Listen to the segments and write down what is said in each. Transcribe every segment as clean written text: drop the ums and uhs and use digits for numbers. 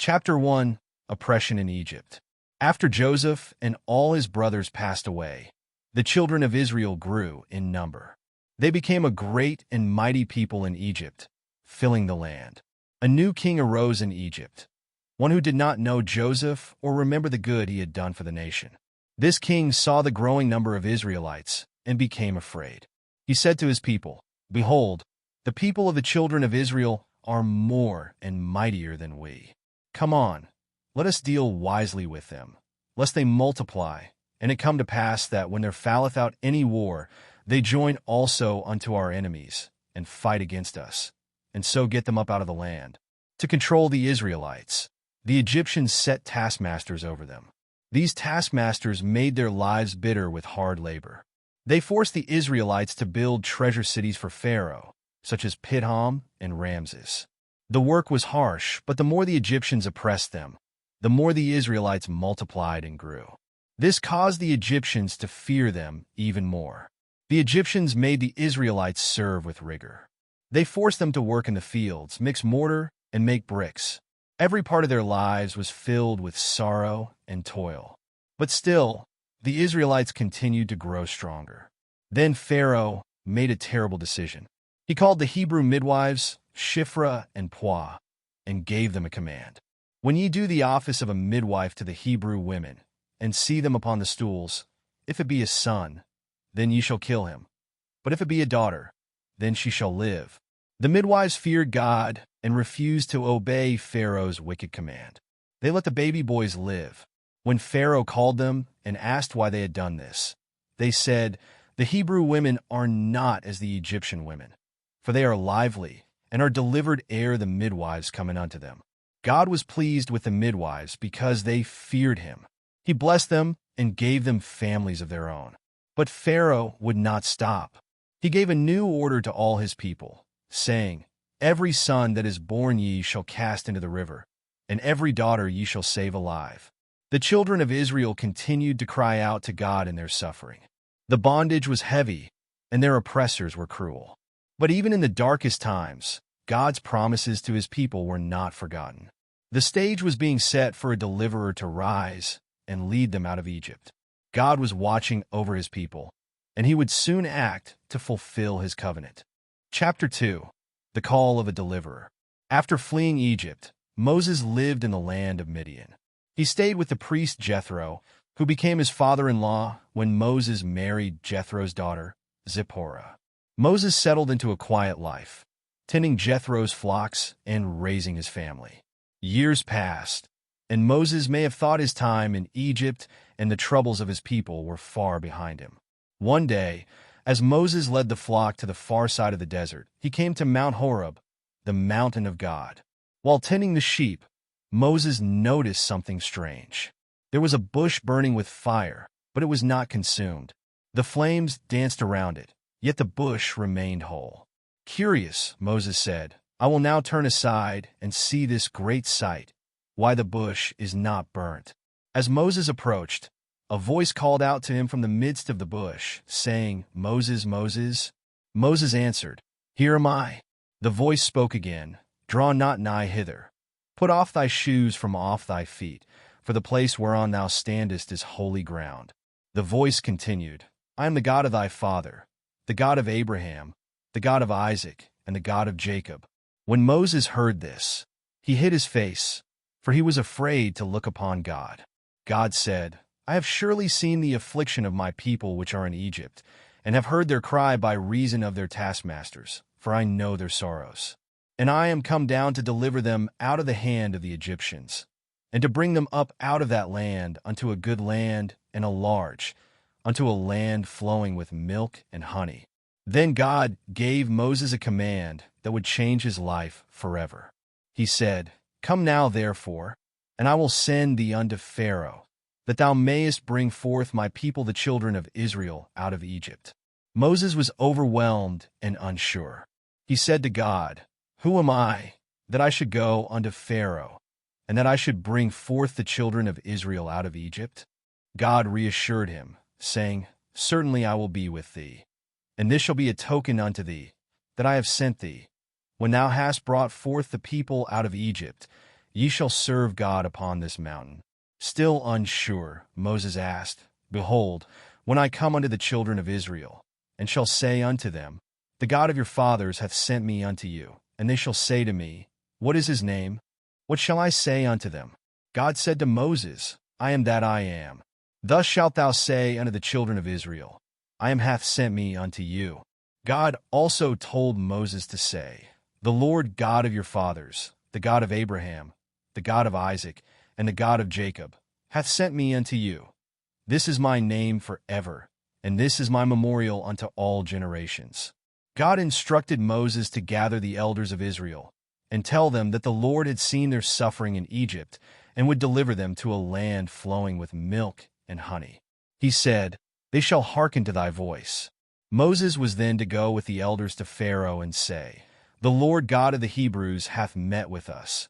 Chapter 1. Oppression in Egypt. After Joseph and all his brothers passed away, the children of Israel grew in number. They became a great and mighty people in Egypt, filling the land. A new king arose in Egypt, one who did not know Joseph or remember the good he had done for the nation. This king saw the growing number of Israelites and became afraid. He said to his people, "Behold, the people of the children of Israel are more and mightier than we. Come on, let us deal wisely with them, lest they multiply, and it come to pass that when there falleth out any war, they join also unto our enemies, and fight against us, and so get them up out of the land." To control the Israelites, the Egyptians set taskmasters over them. These taskmasters made their lives bitter with hard labor. They forced the Israelites to build treasure cities for Pharaoh, such as Pithom and Ramses. The work was harsh, but the more the Egyptians oppressed them, the more the Israelites multiplied and grew. This caused the Egyptians to fear them even more. The Egyptians made the Israelites serve with rigor. They forced them to work in the fields, mix mortar, and make bricks. Every part of their lives was filled with sorrow and toil. But still, the Israelites continued to grow stronger. Then Pharaoh made a terrible decision. He called the Hebrew midwives, Shiphrah and Puah, and gave them a command. "When ye do the office of a midwife to the Hebrew women, and see them upon the stools, if it be a son, then ye shall kill him. But if it be a daughter, then she shall live." The midwives feared God and refused to obey Pharaoh's wicked command. They let the baby boys live. When Pharaoh called them and asked why they had done this, they said, "The Hebrew women are not as the Egyptian women, for they are lively, and are delivered ere the midwives come in unto them." God was pleased with the midwives because they feared him. He blessed them and gave them families of their own. But Pharaoh would not stop. He gave a new order to all his people, saying, "Every son that is born ye shall cast into the river, and every daughter ye shall save alive." The children of Israel continued to cry out to God in their suffering. The bondage was heavy, and their oppressors were cruel. But even in the darkest times, God's promises to his people were not forgotten. The stage was being set for a deliverer to rise and lead them out of Egypt. God was watching over his people, and he would soon act to fulfill his covenant. Chapter 2. The Call of a Deliverer. After fleeing Egypt, Moses lived in the land of Midian. He stayed with the priest Jethro, who became his father-in-law when Moses married Jethro's daughter, Zipporah. Moses settled into a quiet life, tending Jethro's flocks and raising his family. Years passed, and Moses may have thought his time in Egypt and the troubles of his people were far behind him. One day, as Moses led the flock to the far side of the desert, he came to Mount Horeb, the mountain of God. While tending the sheep, Moses noticed something strange. There was a bush burning with fire, but it was not consumed. The flames danced around it, yet the bush remained whole. "Curious," Moses said, "I will now turn aside and see this great sight, why the bush is not burnt." As Moses approached, a voice called out to him from the midst of the bush, saying, "Moses, Moses." Moses answered, "Here am I." The voice spoke again, "Draw not nigh hither. Put off thy shoes from off thy feet, for the place whereon thou standest is holy ground." The voice continued, "I am the God of thy father, the God of Abraham, the God of Isaac, and the God of Jacob." When Moses heard this, he hid his face, for he was afraid to look upon God. God said, "I have surely seen the affliction of my people which are in Egypt, and have heard their cry by reason of their taskmasters, for I know their sorrows. And I am come down to deliver them out of the hand of the Egyptians, and to bring them up out of that land unto a good land and a large, unto a land flowing with milk and honey." Then God gave Moses a command that would change his life forever. He said, "Come now, therefore, and I will send thee unto Pharaoh, that thou mayest bring forth my people the children of Israel out of Egypt." Moses was overwhelmed and unsure. He said to God, "Who am I, that I should go unto Pharaoh, and that I should bring forth the children of Israel out of Egypt?" God reassured him, saying, "Certainly I will be with thee, and this shall be a token unto thee, that I have sent thee. When thou hast brought forth the people out of Egypt, Ye shall serve God upon this mountain. Still unsure, Moses asked, Behold, when I come unto the children of Israel, and shall say unto them, The God of your fathers hath sent me unto you, and they shall say to me, What is his name? What shall I say unto them? God said to Moses, I am that I am. Thus shalt thou say unto the children of Israel, I am hath sent me unto you. God also told Moses to say, The Lord God of your fathers, the God of Abraham, the God of Isaac, and the God of Jacob, hath sent me unto you. This is my name forever, and this is my memorial unto all generations. God instructed Moses to gather the elders of Israel, and tell them that the Lord had seen their suffering in Egypt, and would deliver them to a land flowing with milk and honey. He said, They shall hearken to thy voice. Moses was then to go with the elders to Pharaoh and say, The Lord God of the Hebrews hath met with us.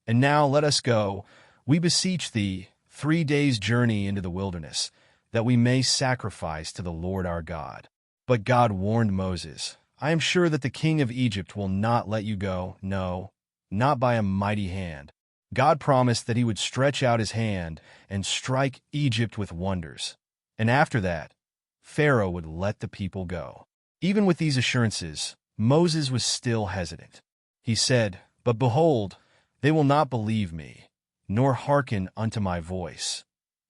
And now let us go, we beseech thee, 3 days' journey into the wilderness, that we may sacrifice to the Lord our God. But God warned Moses, I am sure that the king of Egypt will not let you go, no, not by a mighty hand. God promised that he would stretch out his hand and strike Egypt with wonders. And after that, Pharaoh would let the people go. Even with these assurances, Moses was still hesitant. He said, But behold, they will not believe me, nor hearken unto my voice.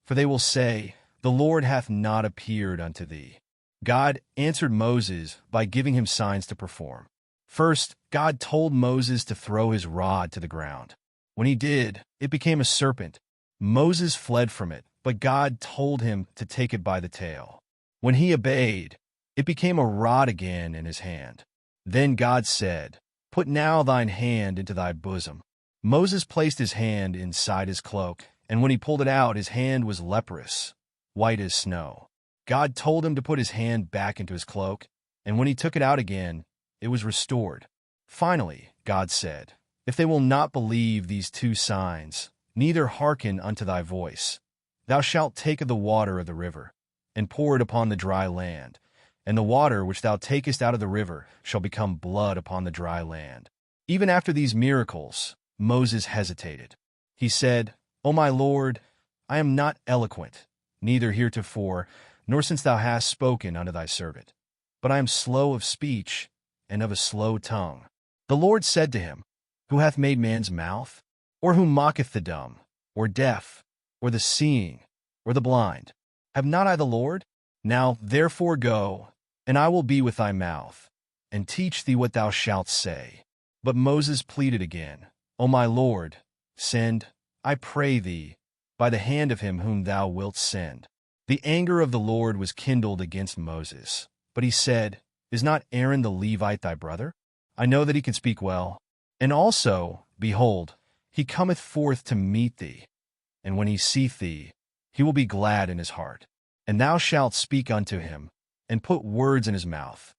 For they will say, The Lord hath not appeared unto thee. God answered Moses by giving him signs to perform. First, God told Moses to throw his rod to the ground. When he did, it became a serpent. Moses fled from it, but God told him to take it by the tail. When he obeyed, it became a rod again in his hand. Then God said, Put now thine hand into thy bosom. Moses placed his hand inside his cloak, and when he pulled it out, his hand was leprous, white as snow. God told him to put his hand back into his cloak, and when he took it out again, it was restored. Finally, God said, If they will not believe these 2 signs, neither hearken unto thy voice, thou shalt take of the water of the river, and pour it upon the dry land, and the water which thou takest out of the river shall become blood upon the dry land. Even after these miracles, Moses hesitated. He said, O my Lord, I am not eloquent, neither heretofore, nor since thou hast spoken unto thy servant. But I am slow of speech, and of a slow tongue. The Lord said to him, Who hath made man's mouth? Or who mocketh the dumb, or deaf, or the seeing, or the blind? Have not I the Lord? Now therefore go, and I will be with thy mouth, and teach thee what thou shalt say. But Moses pleaded again, O my Lord, send, I pray thee, by the hand of him whom thou wilt send. The anger of the Lord was kindled against Moses. But he said, Is not Aaron the Levite thy brother? I know that he can speak well. And also, behold, he cometh forth to meet thee. And when he seeth thee, he will be glad in his heart. And thou shalt speak unto him, and put words in his mouth.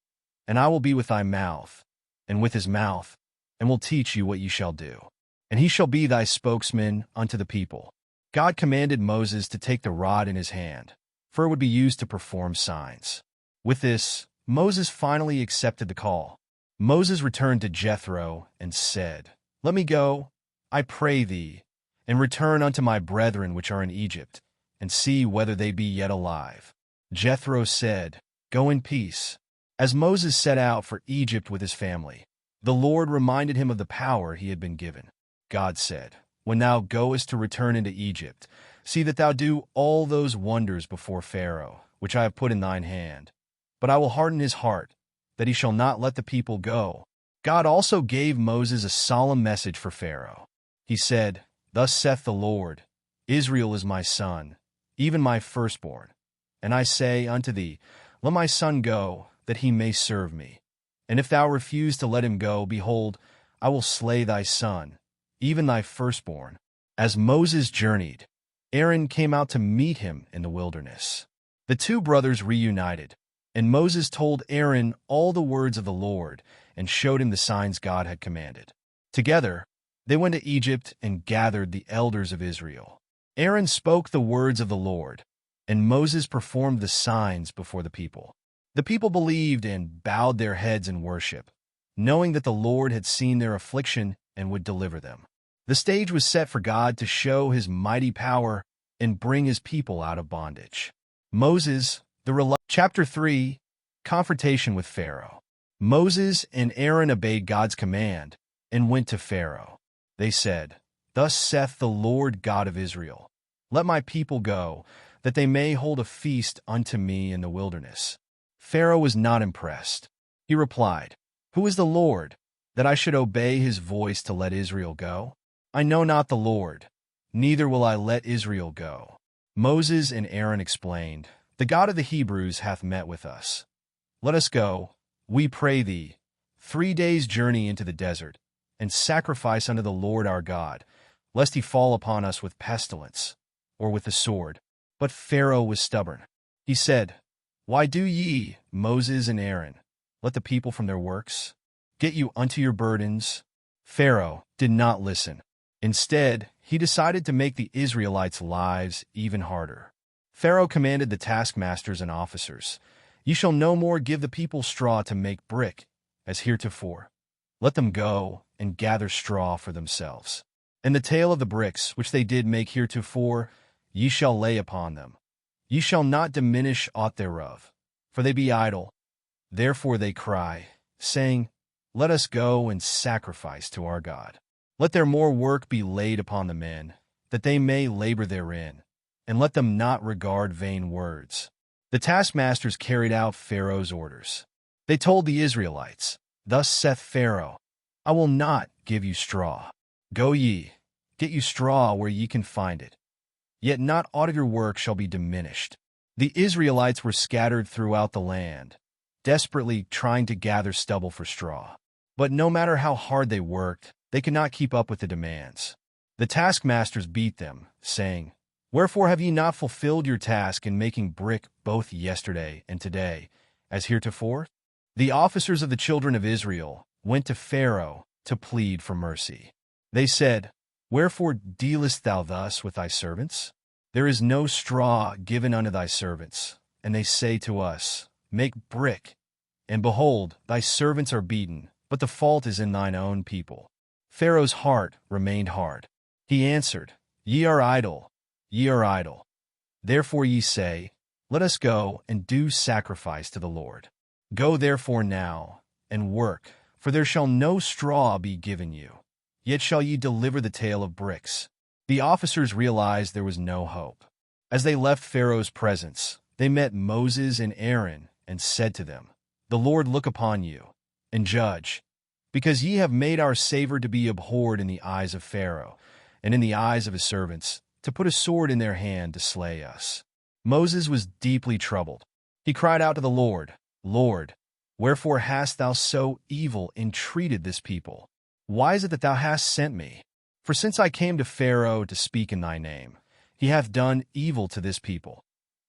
And I will be with thy mouth, and with his mouth, and will teach you what ye shall do. And he shall be thy spokesman unto the people. God commanded Moses to take the rod in his hand, for it would be used to perform signs. With this, Moses finally accepted the call. Moses returned to Jethro and said, Let me go, I pray thee, and return unto my brethren which are in Egypt, and see whether they be yet alive. Jethro said, Go in peace. As Moses set out for Egypt with his family, the Lord reminded him of the power he had been given. God said, When thou goest to return into Egypt, see that thou do all those wonders before Pharaoh, which I have put in thine hand. But I will harden his heart, that he shall not let the people go. God also gave Moses a solemn message for Pharaoh. He said, Thus saith the Lord, Israel is my son, even my firstborn. And I say unto thee, Let my son go, that he may serve me. And if thou refuse to let him go, behold, I will slay thy son, even thy firstborn. As Moses journeyed, Aaron came out to meet him in the wilderness. The 2 brothers reunited, and Moses told Aaron all the words of the Lord and showed him the signs God had commanded. Together, they went to Egypt and gathered the elders of Israel. Aaron spoke the words of the Lord, and Moses performed the signs before the people. The people believed and bowed their heads in worship, knowing that the Lord had seen their affliction and would deliver them. The stage was set for God to show his mighty power and bring his people out of bondage. Moses, Chapter 3, Confrontation with Pharaoh. Moses and Aaron obeyed God's command and went to Pharaoh. They said, "Thus saith the Lord God of Israel, Let my people go, that they may hold a feast unto me in the wilderness." Pharaoh was not impressed. He replied, "Who is the Lord, that I should obey his voice to let Israel go? I know not the Lord, neither will I let Israel go." Moses and Aaron explained, "The God of the Hebrews hath met with us. Let us go, we pray thee, 3 days' journey into the desert, and sacrifice unto the Lord our God, lest he fall upon us with pestilence, or with the sword." But Pharaoh was stubborn. He said, "Why do ye, Moses and Aaron, let the people from their works? Get you unto your burdens." Pharaoh did not listen. Instead, he decided to make the Israelites' lives even harder. Pharaoh commanded the taskmasters and officers, "Ye shall no more give the people straw to make brick, as heretofore. Let them go and gather straw for themselves. And the tale of the bricks which they did make heretofore, ye shall lay upon them. Ye shall not diminish aught thereof, for they be idle. Therefore they cry, saying, Let us go and sacrifice to our God. Let their more work be laid upon the men, that they may labor therein, and let them not regard vain words." The taskmasters carried out Pharaoh's orders. They told the Israelites, "Thus saith Pharaoh, I will not give you straw. Go ye, get you straw where ye can find it. Yet not aught of your work shall be diminished." The Israelites were scattered throughout the land, desperately trying to gather stubble for straw. But no matter how hard they worked, they could not keep up with the demands. The taskmasters beat them, saying, "Wherefore have ye not fulfilled your task in making brick both yesterday and today, as heretofore?" The officers of the children of Israel went to Pharaoh to plead for mercy. They said, "Wherefore dealest thou thus with thy servants? There is no straw given unto thy servants, and they say to us, Make brick. And behold, thy servants are beaten, but the fault is in thine own people." Pharaoh's heart remained hard. He answered, "Ye are idle, ye are idle. Therefore ye say, Let us go and do sacrifice to the Lord. Go therefore now, and work, for there shall no straw be given you. Yet shall ye deliver the tale of bricks." The officers realized there was no hope. As they left Pharaoh's presence, they met Moses and Aaron and said to them, "The Lord look upon you, and judge, because ye have made our savor to be abhorred in the eyes of Pharaoh, and in the eyes of his servants, to put a sword in their hand to slay us." Moses was deeply troubled. He cried out to the Lord, "Lord, wherefore hast thou so evil entreated this people? Why is it that thou hast sent me? For since I came to Pharaoh to speak in thy name, he hath done evil to this people.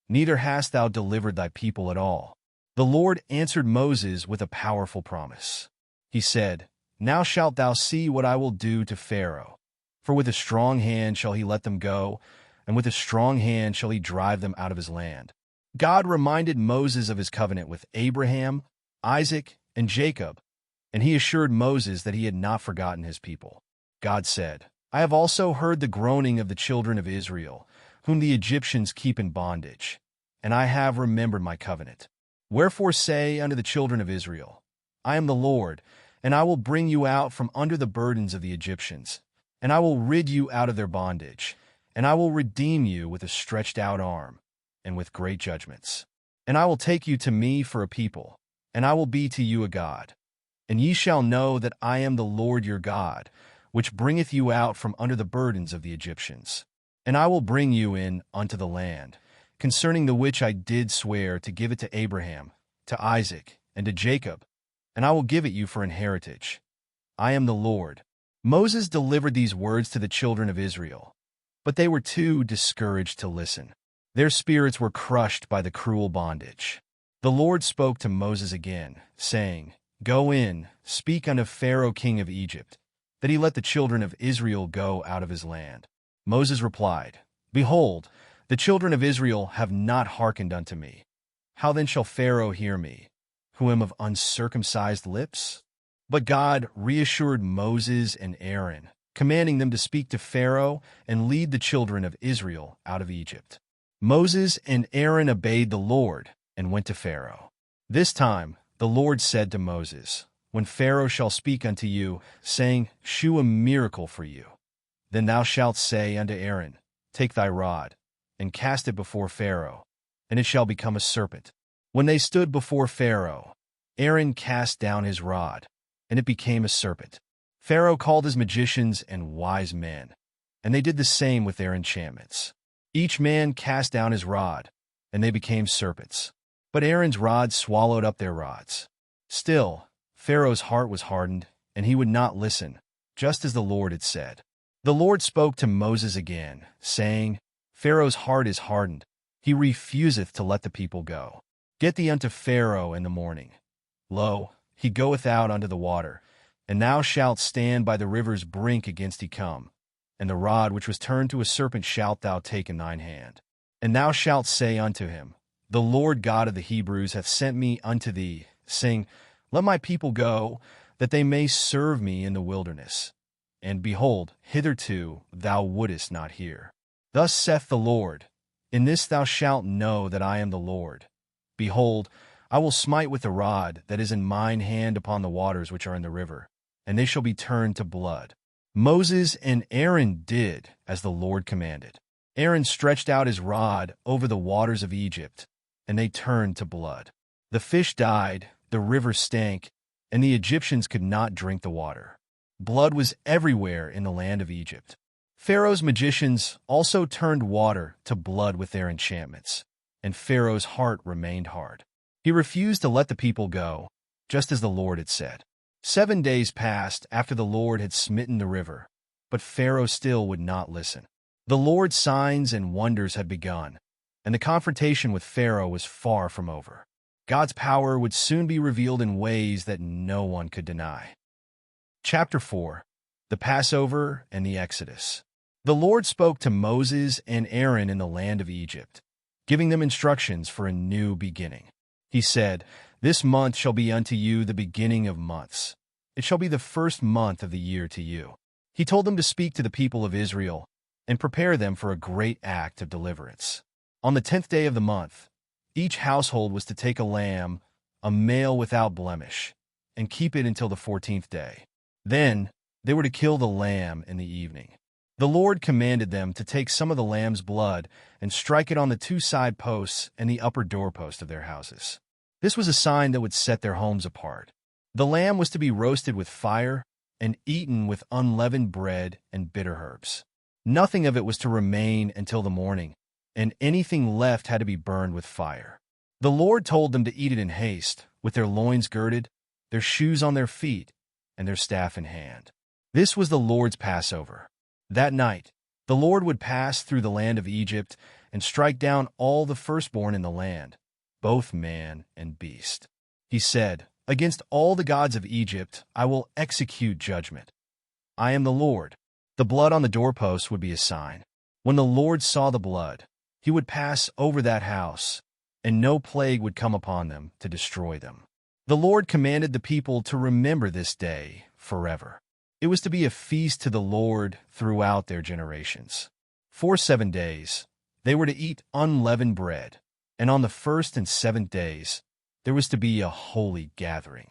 Neither hast thou delivered thy people at all." The Lord answered Moses with a powerful promise. He said, "Now shalt thou see what I will do to Pharaoh. For with a strong hand shall he let them go, and with a strong hand shall he drive them out of his land." God reminded Moses of his covenant with Abraham, Isaac, and Jacob, and he assured Moses that he had not forgotten his people. God said, "I have also heard the groaning of the children of Israel, whom the Egyptians keep in bondage, and I have remembered my covenant. Wherefore say unto the children of Israel, I am the Lord, and I will bring you out from under the burdens of the Egyptians, and I will rid you out of their bondage, and I will redeem you with a stretched out arm, and with great judgments. And I will take you to me for a people, and I will be to you a God. And ye shall know that I am the Lord your God, which bringeth you out from under the burdens of the Egyptians. And I will bring you in unto the land, concerning the which I did swear to give it to Abraham, to Isaac, and to Jacob, and I will give it you for an heritage. I am the Lord." Moses delivered these words to the children of Israel, but they were too discouraged to listen. Their spirits were crushed by the cruel bondage. The Lord spoke to Moses again, saying, "Go in, speak unto Pharaoh king of Egypt, that he let the children of Israel go out of his land." Moses replied, "Behold, the children of Israel have not hearkened unto me. How then shall Pharaoh hear me, who am of uncircumcised lips?" But God reassured Moses and Aaron commanding them to speak to Pharaoh and lead the children of Israel out of Egypt. Moses and Aaron obeyed the Lord and went to Pharaoh. This time the Lord said to Moses, "When Pharaoh shall speak unto you, saying, Shew a miracle for you, then thou shalt say unto Aaron, Take thy rod, and cast it before Pharaoh, and it shall become a serpent." When they stood before Pharaoh, Aaron cast down his rod, and it became a serpent. Pharaoh called his magicians and wise men, and they did the same with their enchantments. Each man cast down his rod, and they became serpents. But Aaron's rod swallowed up their rods. Still, Pharaoh's heart was hardened, and he would not listen, just as the Lord had said. The Lord spoke to Moses again, saying, Pharaoh's heart is hardened. He refuseth to let the people go. Get thee unto Pharaoh in the morning. Lo, he goeth out unto the water, and thou shalt stand by the river's brink against he come. And the rod which was turned to a serpent shalt thou take in thine hand. And thou shalt say unto him, The Lord God of the Hebrews hath sent me unto thee, saying, Let my people go, that they may serve me in the wilderness. And behold, hitherto thou wouldest not hear. Thus saith the Lord, In this thou shalt know that I am the Lord. Behold, I will smite with the rod that is in mine hand upon the waters which are in the river, and they shall be turned to blood. Moses and Aaron did as the Lord commanded. Aaron stretched out his rod over the waters of Egypt, and they turned to blood. The fish died, the river stank, and the Egyptians could not drink the water. Blood was everywhere in the land of Egypt. Pharaoh's magicians also turned water to blood with their enchantments, and Pharaoh's heart remained hard. He refused to let the people go, just as the Lord had said. 7 days passed after the Lord had smitten the river, but Pharaoh still would not listen. The Lord's signs and wonders had begun, and the confrontation with Pharaoh was far from over. God's power would soon be revealed in ways that no one could deny. Chapter 4. The Passover and the Exodus. The Lord spoke to Moses and Aaron in the land of Egypt, giving them instructions for a new beginning. He said, This month shall be unto you the beginning of months. It shall be the first month of the year to you. He told them to speak to the people of Israel and prepare them for a great act of deliverance. On the 10th day of the month, each household was to take a lamb, a male without blemish, and keep it until the 14th day. Then they were to kill the lamb in the evening. The Lord commanded them to take some of the lamb's blood and strike it on the 2 side posts and the upper doorpost of their houses. This was a sign that would set their homes apart. The lamb was to be roasted with fire and eaten with unleavened bread and bitter herbs. Nothing of it was to remain until the morning, and anything left had to be burned with fire. The Lord told them to eat it in haste, with their loins girded, their shoes on their feet, and their staff in hand. This was the Lord's Passover. That night, the Lord would pass through the land of Egypt and strike down all the firstborn in the land, both man and beast. He said, Against all the gods of Egypt I will execute judgment. I am the Lord. The blood on the doorposts would be a sign. When the Lord saw the blood, he would pass over that house, and no plague would come upon them to destroy them. The Lord commanded the people to remember this day forever. It was to be a feast to the Lord throughout their generations. For 7 days, they were to eat unleavened bread, and on the 1st and 7th days, there was to be a holy gathering.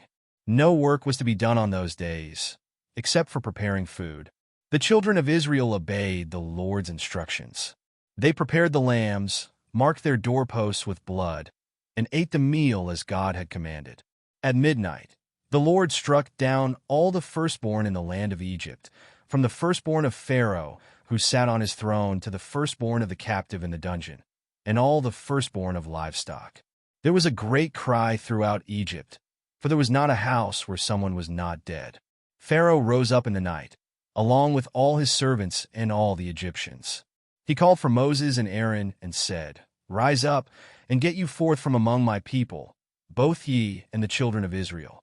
No work was to be done on those days, except for preparing food. The children of Israel obeyed the Lord's instructions. They prepared the lambs, marked their doorposts with blood, and ate the meal as God had commanded. At midnight, the Lord struck down all the firstborn in the land of Egypt, from the firstborn of Pharaoh, who sat on his throne, to the firstborn of the captive in the dungeon, and all the firstborn of livestock. There was a great cry throughout Egypt, for there was not a house where someone was not dead. Pharaoh rose up in the night, along with all his servants and all the Egyptians. He called for Moses and Aaron and said, Rise up and get you forth from among my people, both ye and the children of Israel,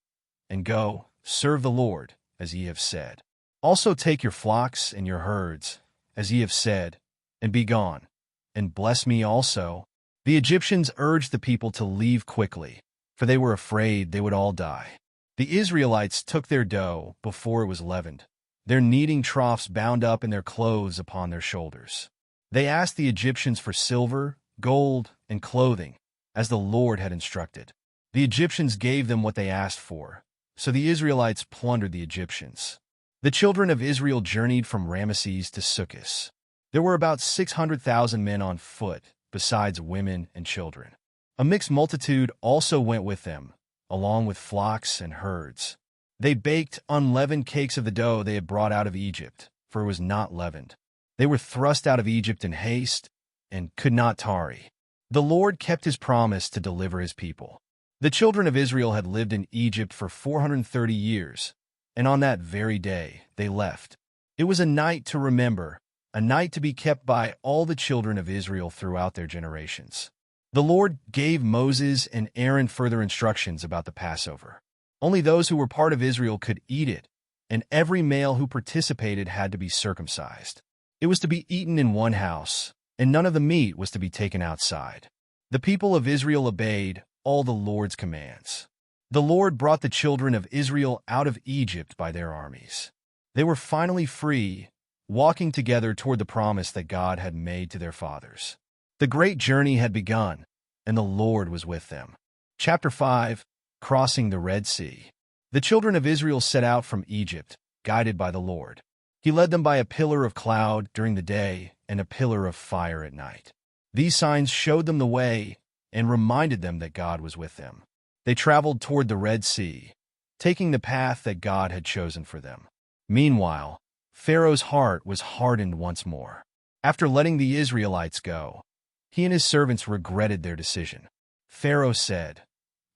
and go, serve the Lord, as ye have said. Also take your flocks and your herds, as ye have said, and be gone, and bless me also. The Egyptians urged the people to leave quickly, for they were afraid they would all die. The Israelites took their dough before it was leavened. their kneading troughs bound up in their clothes upon their shoulders. They asked the Egyptians for silver, gold, and clothing, as the Lord had instructed. The Egyptians gave them what they asked for, so the Israelites plundered the Egyptians. The children of Israel journeyed from Ramesses to Sukkot. There were about 600,000 men on foot, besides women and children. A mixed multitude also went with them, along with flocks and herds. They baked unleavened cakes of the dough they had brought out of Egypt, for it was not leavened. They were thrust out of Egypt in haste and could not tarry. The Lord kept his promise to deliver his people. The children of Israel had lived in Egypt for 430 years, and on that very day they left. It was a night to remember, a night to be kept by all the children of Israel throughout their generations. The Lord gave Moses and Aaron further instructions about the Passover. Only those who were part of Israel could eat it, and every male who participated had to be circumcised. It was to be eaten in one house, and none of the meat was to be taken outside. The people of Israel obeyed all the Lord's commands. The Lord brought the children of Israel out of Egypt by their armies. They were finally free, walking together toward the promise that God had made to their fathers. The great journey had begun, and the Lord was with them. Chapter 5, Crossing the Red Sea. The children of Israel set out from Egypt, guided by the Lord. He led them by a pillar of cloud during the day and a pillar of fire at night. These signs showed them the way and reminded them that God was with them. They traveled toward the Red Sea, taking the path that God had chosen for them. Meanwhile, Pharaoh's heart was hardened once more. After letting the Israelites go, he and his servants regretted their decision. Pharaoh said,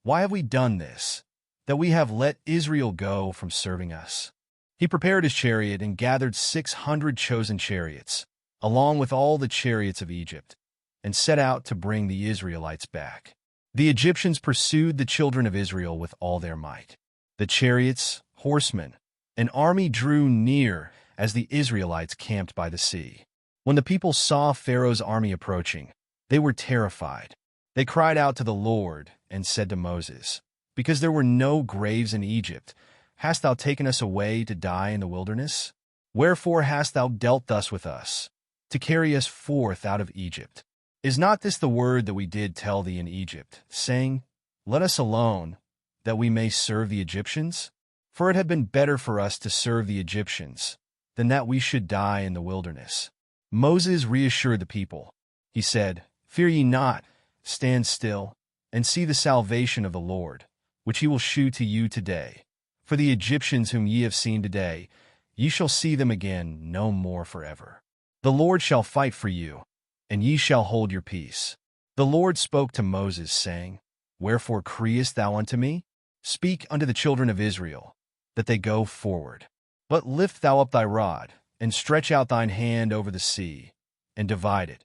"Why have we done this, that we have let Israel go from serving us?" He prepared his chariot and gathered 600 chosen chariots, along with all the chariots of Egypt, and set out to bring the Israelites back. The Egyptians pursued the children of Israel with all their might. The chariots, horsemen, and army drew near as the Israelites camped by the sea. When the people saw Pharaoh's army approaching, they were terrified. They cried out to the Lord and said to Moses, "Because there were no graves in Egypt, hast thou taken us away to die in the wilderness? Wherefore hast thou dealt thus with us, to carry us forth out of Egypt? Is not this the word that we did tell thee in Egypt, saying, Let us alone, that we may serve the Egyptians? For it had been better for us to serve the Egyptians, than that we should die in the wilderness." Moses reassured the people. He said, "Fear ye not, stand still, and see the salvation of the Lord, which he will shew to you today. For the Egyptians whom ye have seen today, ye shall see them again no more forever. The Lord shall fight for you, and ye shall hold your peace." The Lord spoke to Moses, saying, "Wherefore criest thou unto me? Speak unto the children of Israel, that they go forward. But lift thou up thy rod, and stretch out thine hand over the sea, and divide it.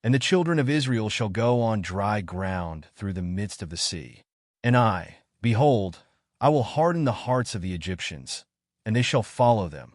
And the children of Israel shall go on dry ground through the midst of the sea. And I, behold, I will harden the hearts of the Egyptians, and they shall follow them.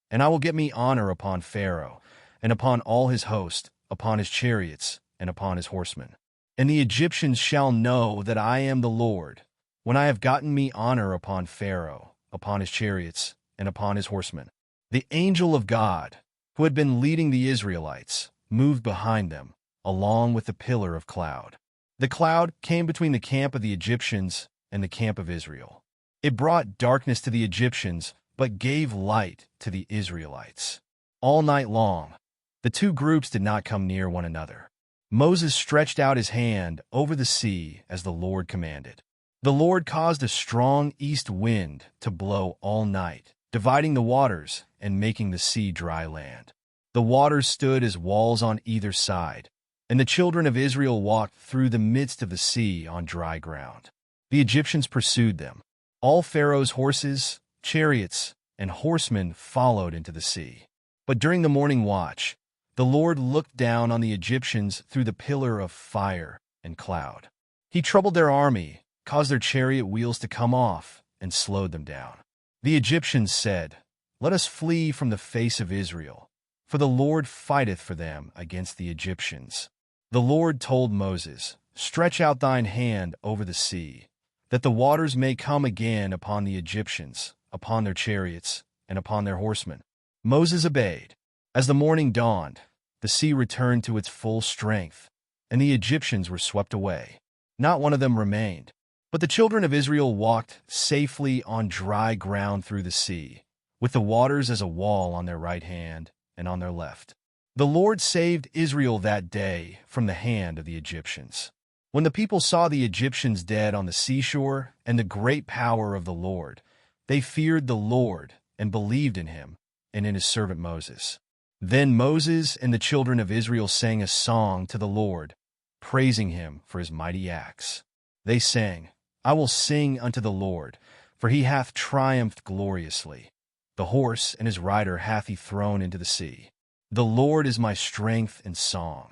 And I will get me honor upon Pharaoh, and upon all his host, upon his chariots, and upon his horsemen. And the Egyptians shall know that I am the Lord, when I have gotten me honor upon Pharaoh, upon his chariots, and upon his horsemen." The angel of God, who had been leading the Israelites, moved behind them, along with the pillar of cloud. The cloud came between the camp of the Egyptians and the camp of Israel. It brought darkness to the Egyptians, but gave light to the Israelites. All night long, the two groups did not come near one another. Moses stretched out his hand over the sea as the Lord commanded. The Lord caused a strong east wind to blow all night, dividing the waters and making the sea dry land. The waters stood as walls on either side, and the children of Israel walked through the midst of the sea on dry ground. The Egyptians pursued them. All Pharaoh's horses, chariots, and horsemen followed into the sea. But during the morning watch, the Lord looked down on the Egyptians through the pillar of fire and cloud. He troubled their army, caused their chariot wheels to come off, and slowed them down. The Egyptians said, "Let us flee from the face of Israel, for the Lord fighteth for them against the Egyptians." The Lord told Moses, "Stretch out thine hand over the sea, that the waters may come again upon the Egyptians, upon their chariots, and upon their horsemen." Moses obeyed. As the morning dawned, the sea returned to its full strength, and the Egyptians were swept away. Not one of them remained. But the children of Israel walked safely on dry ground through the sea, with the waters as a wall on their right hand and on their left. The Lord saved Israel that day from the hand of the Egyptians. When the people saw the Egyptians dead on the seashore and the great power of the Lord, they feared the Lord and believed in him and in his servant Moses. Then Moses and the children of Israel sang a song to the Lord, praising him for his mighty acts. They sang, I will sing unto the Lord, for he hath triumphed gloriously. The horse and his rider hath he thrown into the sea. The Lord is my strength and song,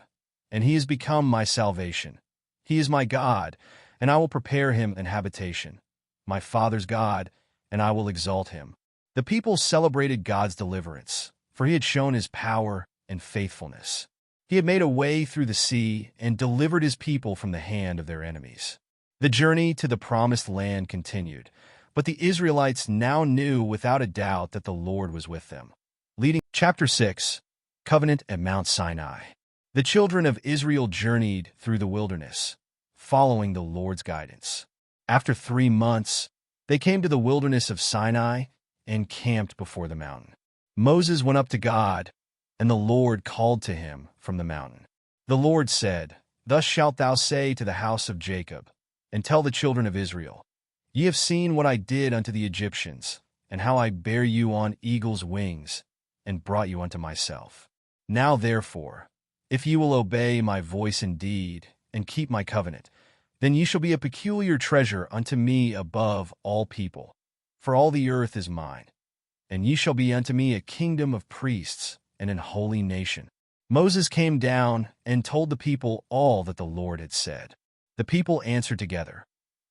and he is become my salvation. He is my God, and I will prepare him an habitation, my father's God, and I will exalt him. The people celebrated God's deliverance, for he had shown his power and faithfulness. He had made a way through the sea and delivered his people from the hand of their enemies. The journey to the promised land continued, but the Israelites now knew without a doubt that the Lord was with them. Chapter 6, Covenant at Mount Sinai. The children of Israel journeyed through the wilderness, following the Lord's guidance. After 3 months, they came to the wilderness of Sinai and camped before the mountain. Moses went up to God, and the Lord called to him from the mountain. The Lord said, Thus shalt thou say to the house of Jacob, and tell the children of Israel, Ye have seen what I did unto the Egyptians, and how I bare you on eagle's wings, and brought you unto myself. Now therefore, if ye will obey my voice indeed, and keep my covenant, then ye shall be a peculiar treasure unto me above all people, for all the earth is mine. And ye shall be unto me a kingdom of priests, and an holy nation. Moses came down and told the people all that the Lord had said. The people answered together,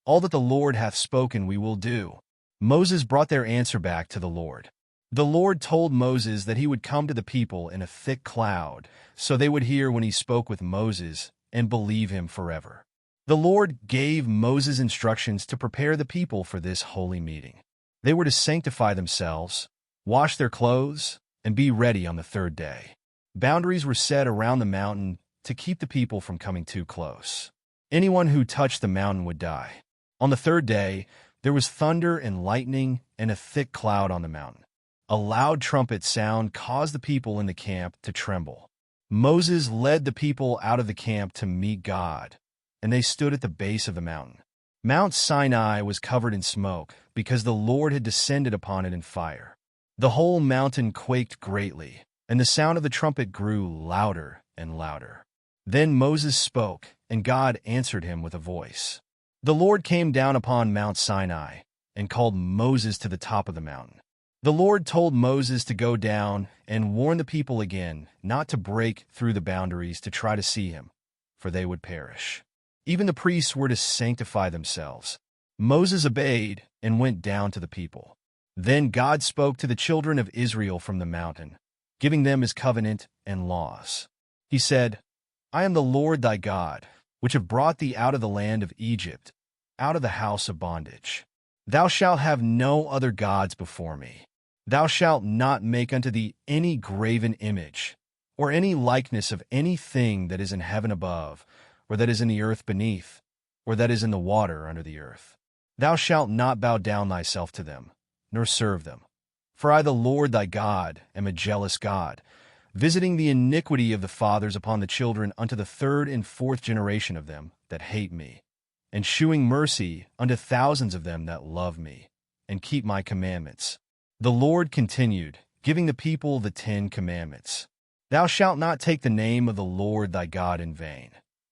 All that the Lord hath spoken we will do. Moses brought their answer back to the Lord. The Lord told Moses that he would come to the people in a thick cloud, so they would hear when he spoke with Moses and believe him forever. The Lord gave Moses instructions to prepare the people for this holy meeting. They were to sanctify themselves, wash their clothes, and be ready on the 3rd day. Boundaries were set around the mountain to keep the people from coming too close. Anyone who touched the mountain would die. On the 3rd day, there was thunder and lightning and a thick cloud on the mountain. A loud trumpet sound caused the people in the camp to tremble. Moses led the people out of the camp to meet God, and they stood at the base of the mountain. Mount Sinai was covered in smoke because the Lord had descended upon it in fire. The whole mountain quaked greatly, and the sound of the trumpet grew louder and louder. Then Moses spoke, and God answered him with a voice. The Lord came down upon Mount Sinai and called Moses to the top of the mountain. The Lord told Moses to go down and warn the people again not to break through the boundaries to try to see him, for they would perish. Even the priests were to sanctify themselves. Moses obeyed and went down to the people. Then God spoke to the children of Israel from the mountain, giving them his covenant and laws. He said, I am the Lord thy God, which have brought thee out of the land of Egypt, out of the house of bondage. Thou shalt have no other gods before me. Thou shalt not make unto thee any graven image, or any likeness of anything that is in heaven above, or that is in the earth beneath, or that is in the water under the earth. Thou shalt not bow down thyself to them, nor serve them. For I, the Lord thy God, am a jealous God, visiting the iniquity of the fathers upon the children unto the 3rd and 4th generation of them that hate me, and shewing mercy unto thousands of them that love me, and keep my commandments. The Lord continued, giving the people the 10 commandments. Thou shalt not take the name of the Lord thy God in vain,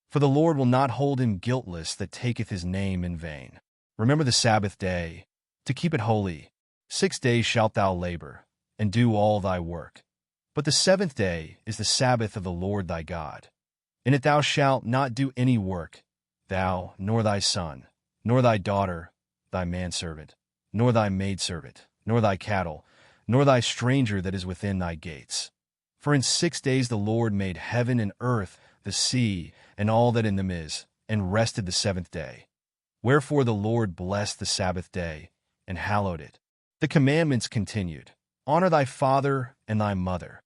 for the Lord will not hold him guiltless that taketh his name in vain. Remember the Sabbath day, to keep it holy. 6 days shalt thou labor, and do all thy work. But the 7th day is the Sabbath of the Lord thy God. In it thou shalt not do any work, thou, nor thy son, nor thy daughter, thy manservant, nor thy maidservant, nor thy cattle, nor thy stranger that is within thy gates. For in 6 days the Lord made heaven and earth, the sea, and all that in them is, and rested the 7th day. Wherefore the Lord blessed the Sabbath day, and hallowed it. The commandments continued. Honor thy father and thy mother,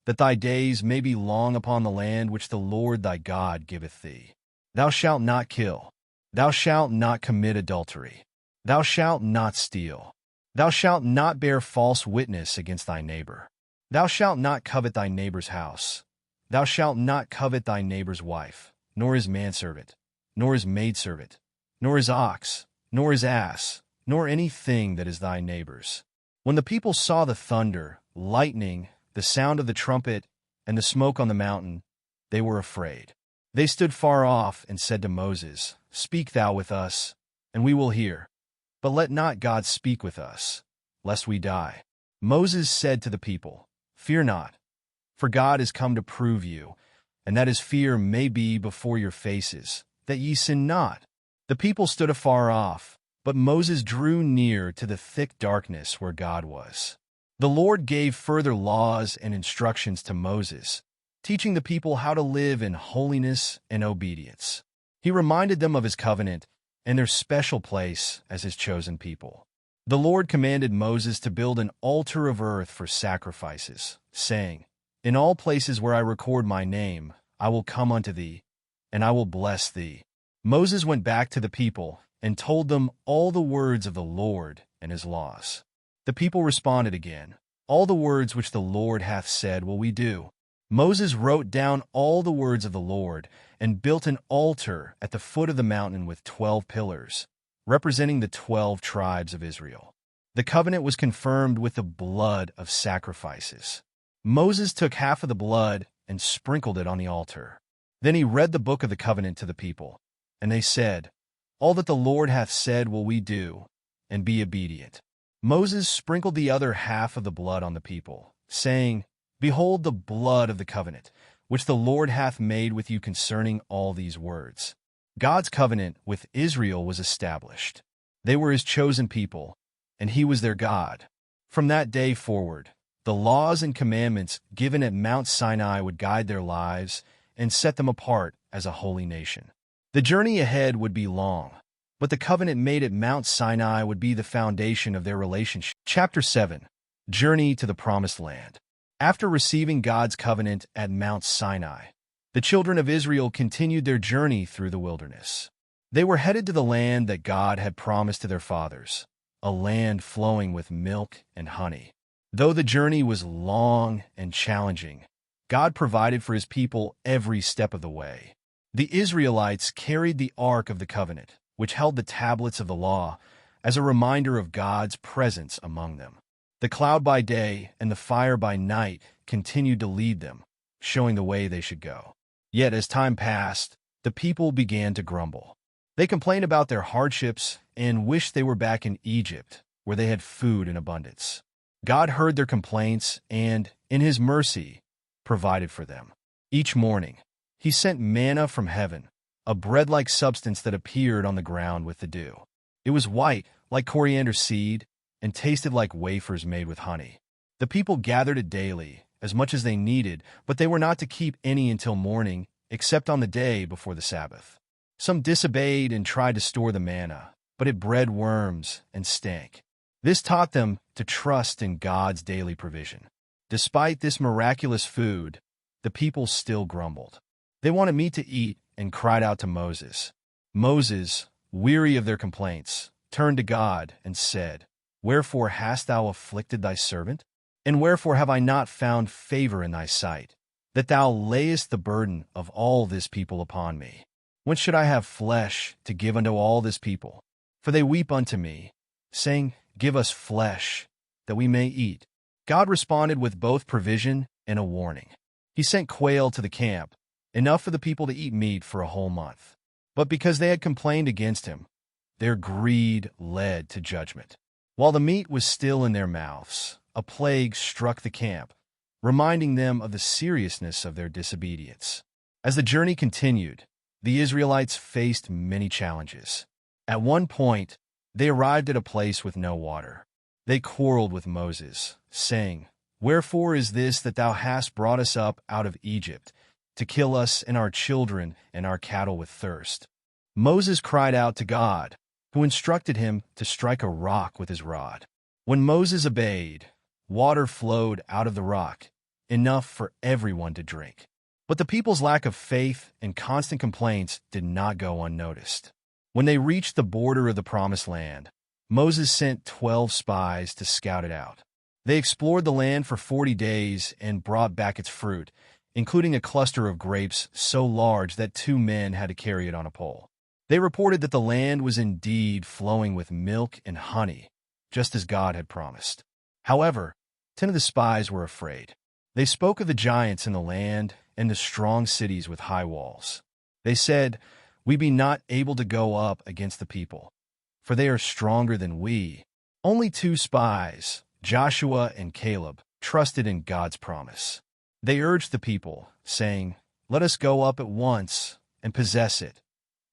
that thy days may be long upon the land which the Lord thy God giveth thee. Thou shalt not kill. Thou shalt not commit adultery. Thou shalt not steal. Thou shalt not bear false witness against thy neighbor. Thou shalt not covet thy neighbor's house. Thou shalt not covet thy neighbor's wife, nor his manservant, nor his maidservant, nor his ox, nor his ass, nor anything that is thy neighbor's. When the people saw the thunder, lightning, the sound of the trumpet, and the smoke on the mountain, they were afraid. They stood far off and said to Moses, Speak thou with us, and we will hear. But let not God speak with us, lest we die. Moses said to the people, Fear not, for God is come to prove you, and that his fear may be before your faces, that ye sin not. The people stood afar off, but Moses drew near to the thick darkness where God was. The Lord gave further laws and instructions to Moses, teaching the people how to live in holiness and obedience. He reminded them of his covenant and their special place as his chosen people. The Lord commanded Moses to build an altar of earth for sacrifices, saying, In all places where I record my name, I will come unto thee, and I will bless thee. Moses went back to the people and told them all the words of the Lord and his laws. The people responded again, All the words which the Lord hath said will we do. Moses wrote down all the words of the Lord and built an altar at the foot of the mountain with 12 pillars, representing the 12 tribes of Israel. The covenant was confirmed with the blood of sacrifices. Moses took half of the blood and sprinkled it on the altar. Then he read the book of the covenant to the people, and they said, All that the Lord hath said will we do, and be obedient. Moses sprinkled the other half of the blood on the people, saying, Behold the blood of the covenant, which the Lord hath made with you concerning all these words. God's covenant with Israel was established. They were his chosen people, and he was their God. From that day forward, the laws and commandments given at Mount Sinai would guide their lives and set them apart as a holy nation. The journey ahead would be long, but the covenant made at Mount Sinai would be the foundation of their relationship. Chapter 7. Journey to the Promised Land. After receiving God's covenant at Mount Sinai, the children of Israel continued their journey through the wilderness. They were headed to the land that God had promised to their fathers, a land flowing with milk and honey. Though the journey was long and challenging, God provided for his people every step of the way. The Israelites carried the Ark of the Covenant, which held the tablets of the law, as a reminder of God's presence among them. The cloud by day and the fire by night continued to lead them, showing the way they should go. Yet as time passed, the people began to grumble. They complained about their hardships and wished they were back in Egypt, where they had food in abundance. God heard their complaints and, in his mercy, provided for them. Each morning, he sent manna from heaven, a bread-like substance that appeared on the ground with the dew. It was white, like coriander seed, and tasted like wafers made with honey. The people gathered it daily, as much as they needed, but they were not to keep any until morning, except on the day before the Sabbath. Some disobeyed and tried to store the manna, but it bred worms and stank. This taught them to trust in God's daily provision. Despite this miraculous food, the people still grumbled. They wanted meat to eat and cried out to Moses. Moses, weary of their complaints, turned to God and said, Wherefore hast thou afflicted thy servant? And wherefore have I not found favor in thy sight, that thou layest the burden of all this people upon me? When should I have flesh to give unto all this people? For they weep unto me, saying, Give us flesh, that we may eat. God responded with both provision and a warning. He sent quail to the camp, enough for the people to eat meat for a whole month. But because they had complained against him, their greed led to judgment. While the meat was still in their mouths, a plague struck the camp, reminding them of the seriousness of their disobedience. As the journey continued, the Israelites faced many challenges. At one point, they arrived at a place with no water. They quarreled with Moses, saying, Wherefore is this that thou hast brought us up out of Egypt, to kill us and our children and our cattle with thirst? Moses cried out to God, who instructed him to strike a rock with his rod. When Moses obeyed, water flowed out of the rock, enough for everyone to drink. But the people's lack of faith and constant complaints did not go unnoticed. When they reached the border of the Promised Land, Moses sent 12 spies to scout it out. They explored the land for 40 days and brought back its fruit, including a cluster of grapes so large that 2 men had to carry it on a pole. They reported that the land was indeed flowing with milk and honey, just as God had promised. However, 10 of the spies were afraid. They spoke of the giants in the land and the strong cities with high walls. They said, "We be not able to go up against the people, for they are stronger than we." Only 2 spies, Joshua and Caleb, trusted in God's promise. They urged the people, saying, "Let us go up at once and possess it,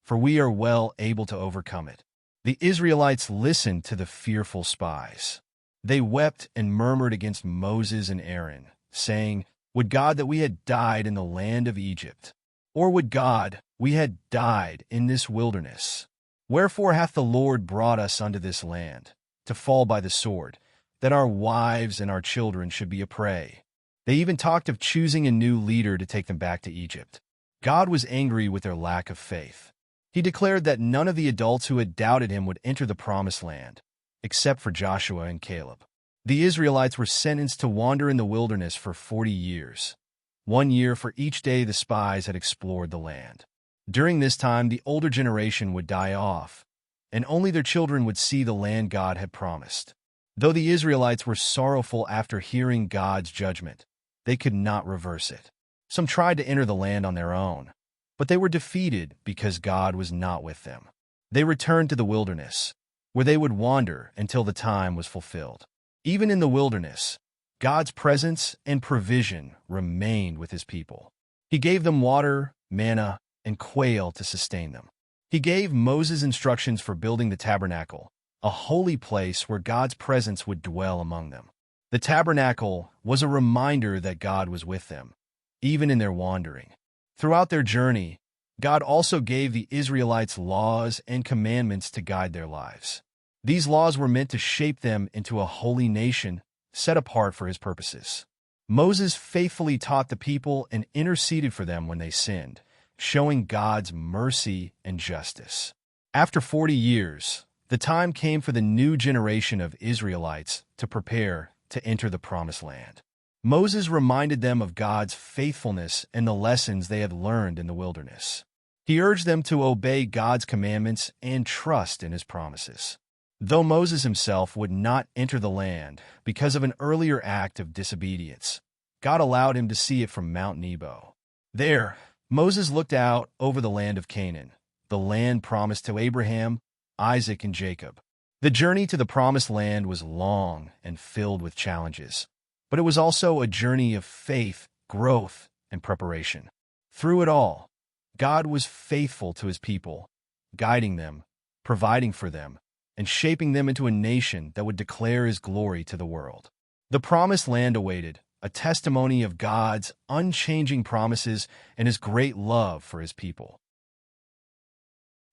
for we are well able to overcome it." The Israelites listened to the fearful spies. They wept and murmured against Moses and Aaron, saying, "Would God that we had died in the land of Egypt, or would God we had died in this wilderness? Wherefore hath the Lord brought us unto this land, to fall by the sword, that our wives and our children should be a prey?" They even talked of choosing a new leader to take them back to Egypt. God was angry with their lack of faith. He declared that none of the adults who had doubted him would enter the Promised Land, except for Joshua and Caleb. The Israelites were sentenced to wander in the wilderness for 40 years, 1 year for each day the spies had explored the land. During this time, the older generation would die off, and only their children would see the land God had promised. Though the Israelites were sorrowful after hearing God's judgment, they could not reverse it. Some tried to enter the land on their own, but they were defeated because God was not with them. They returned to the wilderness, where they would wander until the time was fulfilled. Even in the wilderness, God's presence and provision remained with his people. He gave them water, manna, and quail to sustain them. He gave Moses instructions for building the tabernacle, a holy place where God's presence would dwell among them. The tabernacle was a reminder that God was with them, even in their wandering. Throughout their journey, God also gave the Israelites laws and commandments to guide their lives. These laws were meant to shape them into a holy nation set apart for his purposes. Moses faithfully taught the people and interceded for them when they sinned, showing God's mercy and justice. After 40 years, the time came for the new generation of Israelites to prepare to enter the Promised Land. Moses reminded them of God's faithfulness and the lessons they had learned in the wilderness. He urged them to obey God's commandments and trust in his promises. Though Moses himself would not enter the land because of an earlier act of disobedience, God allowed him to see it from Mount Nebo. There, Moses looked out over the land of Canaan, the land promised to Abraham, Isaac, and Jacob. The journey to the Promised Land was long and filled with challenges, but it was also a journey of faith, growth, and preparation. Through it all, God was faithful to his people, guiding them, providing for them, and shaping them into a nation that would declare his glory to the world. The Promised Land awaited, a testimony of God's unchanging promises and his great love for his people.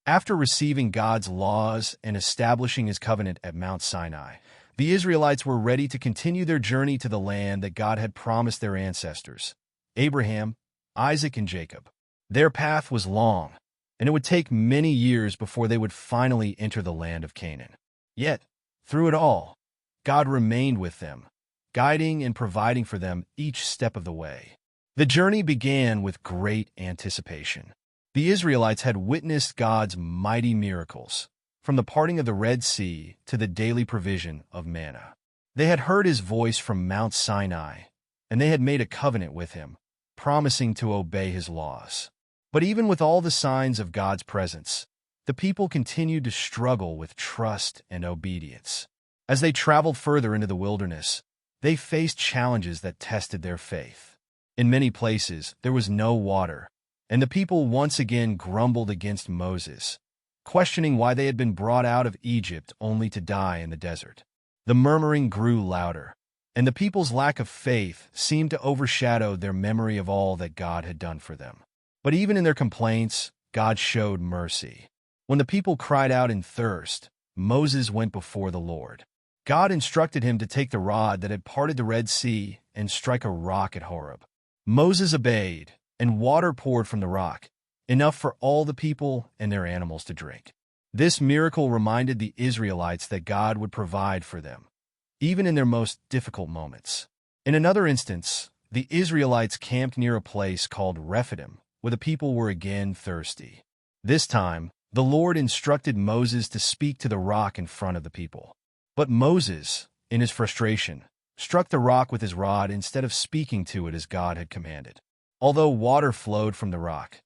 After receiving God's laws and establishing his covenant at Mount Sinai, the Israelites were ready to continue their journey to the land that God had promised their ancestors, Abraham, Isaac, and Jacob. Their path was long, and it would take many years before they would finally enter the land of Canaan. Yet, through it all, God remained with them, guiding and providing for them each step of the way. The journey began with great anticipation. The Israelites had witnessed God's mighty miracles, from the parting of the Red Sea to the daily provision of manna. They had heard his voice from Mount Sinai, and they had made a covenant with him, promising to obey his laws. But even with all the signs of God's presence, the people continued to struggle with trust and obedience. As they traveled further into the wilderness, they faced challenges that tested their faith. In many places, there was no water, and the people once again grumbled against Moses, questioning why they had been brought out of Egypt only to die in the desert. The murmuring grew louder, and the people's lack of faith seemed to overshadow their memory of all that God had done for them. But even in their complaints, God showed mercy. When the people cried out in thirst, Moses went before the Lord. God instructed him to take the rod that had parted the Red Sea and strike a rock at Horeb. Moses obeyed, and water poured from the rock, enough for all the people and their animals to drink. This miracle reminded the Israelites that God would provide for them, even in their most difficult moments. In another instance, the Israelites camped near a place called Rephidim, where the people were again thirsty. This time, the Lord instructed Moses to speak to the rock in front of the people. But Moses, in his frustration, struck the rock with his rod instead of speaking to it as God had commanded. Although water flowed from the rock,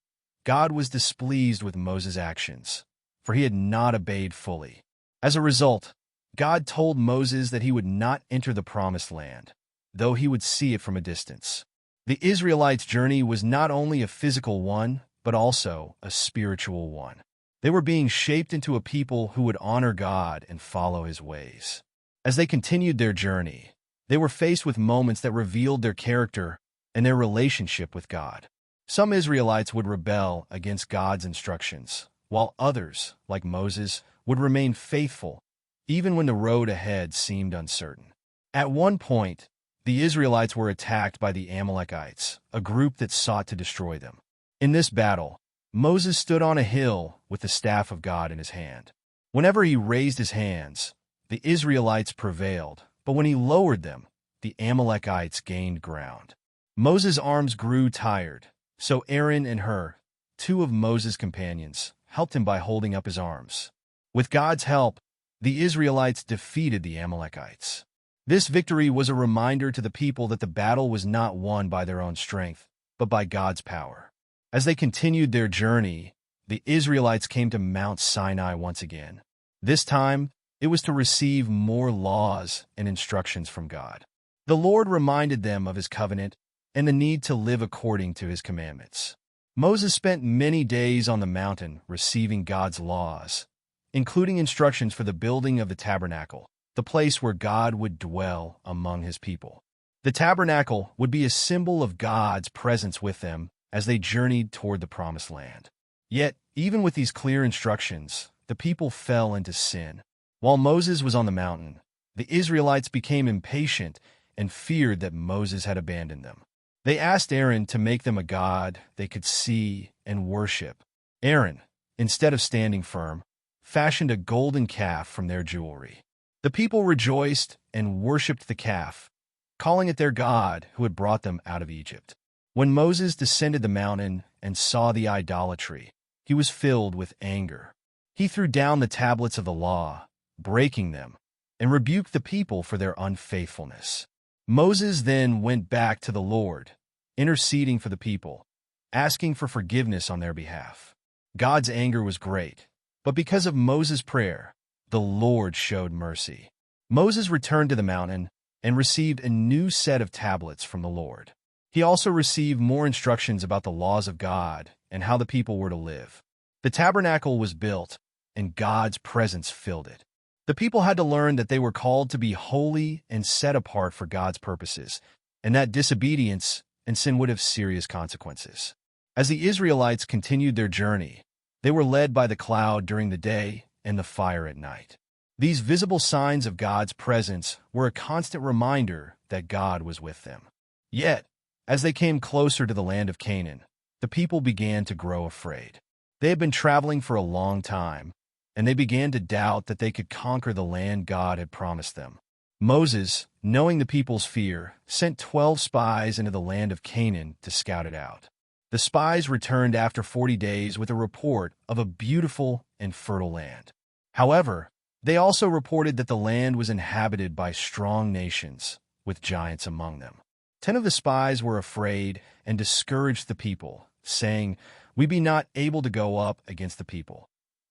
God was displeased with Moses' actions, for he had not obeyed fully. As a result, God told Moses that he would not enter the promised land, though he would see it from a distance. The Israelites' journey was not only a physical one, but also a spiritual one. They were being shaped into a people who would honor God and follow his ways. As they continued their journey, they were faced with moments that revealed their character and their relationship with God. Some Israelites would rebel against God's instructions, while others, like Moses, would remain faithful, even when the road ahead seemed uncertain. At one point, the Israelites were attacked by the Amalekites, a group that sought to destroy them. In this battle, Moses stood on a hill with the staff of God in his hand. Whenever he raised his hands, the Israelites prevailed, but when he lowered them, the Amalekites gained ground. Moses' arms grew tired, so Aaron and Hur, two of Moses' companions, helped him by holding up his arms. With God's help, the Israelites defeated the Amalekites. This victory was a reminder to the people that the battle was not won by their own strength, but by God's power. As they continued their journey, the Israelites came to Mount Sinai once again. This time, it was to receive more laws and instructions from God. The Lord reminded them of his covenant and the need to live according to his commandments. Moses spent many days on the mountain receiving God's laws, including instructions for the building of the tabernacle, the place where God would dwell among his people. The tabernacle would be a symbol of God's presence with them as they journeyed toward the promised land. Yet, even with these clear instructions, the people fell into sin. While Moses was on the mountain, the Israelites became impatient and feared that Moses had abandoned them. They asked Aaron to make them a god they could see and worship. Aaron, instead of standing firm, fashioned a golden calf from their jewelry. The people rejoiced and worshipped the calf, calling it their god who had brought them out of Egypt. When Moses descended the mountain and saw the idolatry, he was filled with anger. He threw down the tablets of the law, breaking them, and rebuked the people for their unfaithfulness. Moses then went back to the Lord, interceding for the people, asking for forgiveness on their behalf. God's anger was great, but because of Moses' prayer, the Lord showed mercy. Moses returned to the mountain and received a new set of tablets from the Lord. He also received more instructions about the laws of God and how the people were to live. The tabernacle was built, and God's presence filled it. The people had to learn that they were called to be holy and set apart for God's purposes, and that disobedience and sin would have serious consequences. As the Israelites continued their journey, they were led by the cloud during the day and the fire at night. These visible signs of God's presence were a constant reminder that God was with them. Yet, as they came closer to the land of Canaan, the people began to grow afraid. They had been traveling for a long time, and they began to doubt that they could conquer the land God had promised them. Moses, knowing the people's fear, sent 12 spies into the land of Canaan to scout it out. The spies returned after 40 days with a report of a beautiful and fertile land. However, they also reported that the land was inhabited by strong nations, with giants among them. 10 of the spies were afraid and discouraged the people, saying, "We be not able to go up against the people,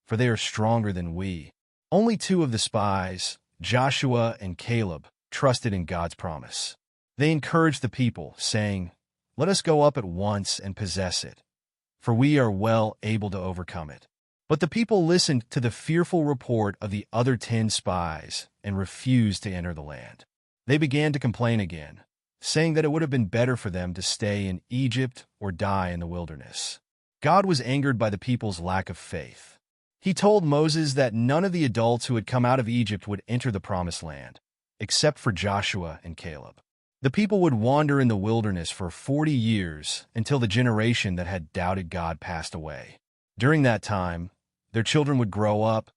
for they are stronger than we." Only 2 of the spies, Joshua and Caleb, trusted in God's promise. They encouraged the people, saying, "Let us go up at once and possess it, for we are well able to overcome it." But the people listened to the fearful report of the other 10 spies and refused to enter the land. They began to complain again, saying that it would have been better for them to stay in Egypt or die in the wilderness. God was angered by the people's lack of faith. He told Moses that none of the adults who had come out of Egypt would enter the Promised Land, except for Joshua and Caleb. The people would wander in the wilderness for 40 years until the generation that had doubted God passed away. During that time, their children would grow up,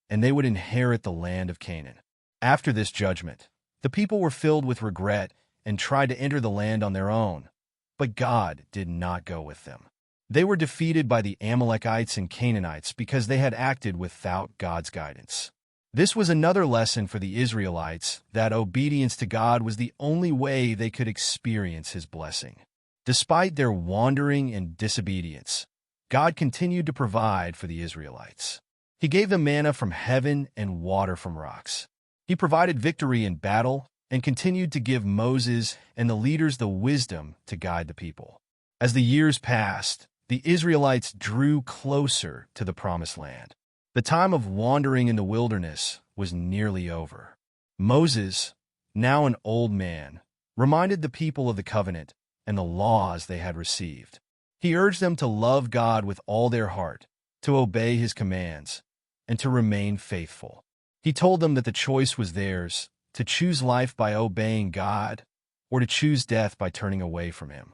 and they would inherit the land of Canaan. After this judgment, the people were filled with regret and tried to enter the land on their own, but God did not go with them. They were defeated by the Amalekites and Canaanites because they had acted without God's guidance. This was another lesson for the Israelites that obedience to God was the only way they could experience His blessing. Despite their wandering and disobedience, God continued to provide for the Israelites. He gave them manna from heaven and water from rocks. He provided victory in battle and continued to give Moses and the leaders the wisdom to guide the people. As the years passed, the Israelites drew closer to the Promised Land. The time of wandering in the wilderness was nearly over. Moses, now an old man, reminded the people of the covenant and the laws they had received. He urged them to love God with all their heart, to obey His commands, and to remain faithful. He told them that the choice was theirs, to choose life by obeying God or to choose death by turning away from Him.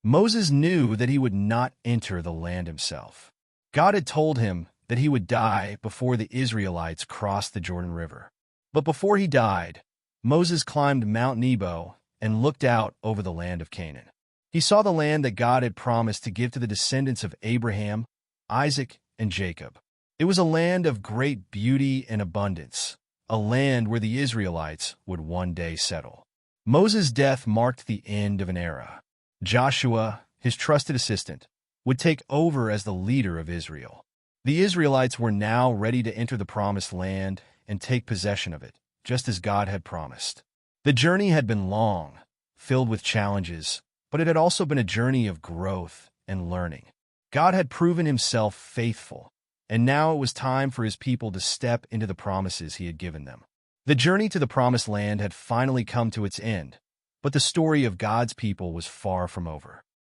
Moses knew that he would not enter the land himself. God had told him that he would die before the Israelites crossed the Jordan River. But before he died, Moses climbed Mount Nebo and looked out over the land of Canaan. He saw the land that God had promised to give to the descendants of Abraham, Isaac, and Jacob. It was a land of great beauty and abundance, a land where the Israelites would one day settle. Moses' death marked the end of an era. Joshua, his trusted assistant, would take over as the leader of Israel. The Israelites were now ready to enter the Promised Land and take possession of it, just as God had promised. The journey had been long, filled with challenges, but it had also been a journey of growth and learning. God had proven Himself faithful, and now it was time for His people to step into the promises He had given them. The journey to the Promised Land had finally come to its end, but the story of God's people was far from over.